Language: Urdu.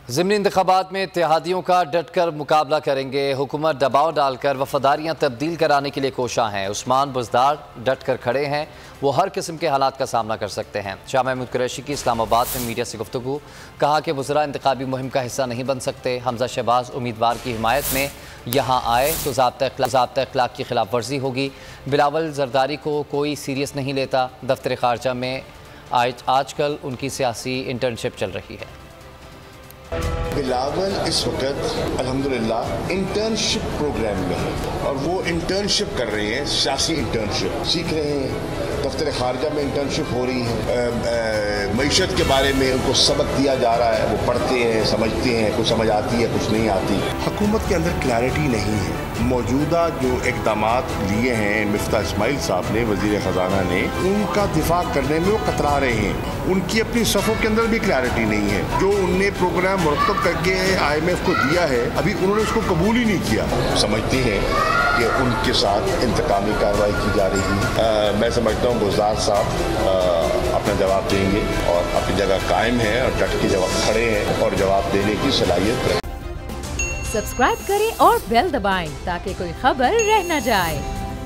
ضمنی انتخابات میں اتحادیوں کا ڈٹ کر مقابلہ کریں گے۔ حکومت دباؤ ڈال کر وفاداریاں تبدیل کرانے کے لیے کوشاں ہیں۔ عثمان بزدار ڈٹ کر کھڑے ہیں، وہ ہر قسم کے حالات کا سامنا کر سکتے ہیں۔ شاہ محمود قریشی کی اسلام آباد میں میڈیا سے گفتگو، کہا کہ وزراء انتخابی مہم کا حصہ نہیں بن سکتے۔ حمزہ شہباز امیدوار کی حمایت میں یہاں آئے تو ضابطہ اخلاق کی خلاف ورزی ہوگی۔ بلاول زرداری کو کوئی سیریس نہیں لیتا۔ دفتر خارجہ میں آج کل ان کی سیاسی انٹرنشپ چل رہی ہے۔ بلاول اس وقت الحمدللہ انٹرنشپ پروگرام میں ہے اور وہ انٹرنشپ کر رہے ہیں، سیاسی انٹرنشپ سیکھ رہے ہیں۔ دفتر خارجہ میں انٹرنشپ ہو رہی ہے، معیشت کے بارے میں ان کو سبق دیا جا رہا ہے، وہ پڑھتے ہیں، سمجھتے ہیں، کچھ سمجھ آتی ہے، کچھ نہیں آتی۔ حکومت کے اندر کلیئرٹی نہیں ہے۔ موجودہ جو اقدامات لیے ہیں مفتاح اسماعیل صاحب نے، وزیر خزانہ نے، ان کا دفاع کرنے میں وہ کترا رہے ہیں۔ ان کی اپنی صفوں کے اندر بھی کلیئرٹی نہیں ہے۔ جو ان نے پروگرام مرتب کر کے IMF کو دیا ہے، ابھی انہوں نے اس کو قبول ہی نہیں کیا۔ سمجھتے ہیں کہ ان کے ساتھ انتقامی کارروائی کی جا رہی ہے۔ میں سمجھتا ہوں بزدار صاحب اپنا جواب دیں گے اور اپنی جگہ قائم ہیں اور ڈٹ کے جواب کھڑے ہیں اور جواب دینے کی صلاحیت رکھیں۔ سبسکرائب کریں اور بیل دبائیں تاکہ کوئی خبر رہ نہ جائے۔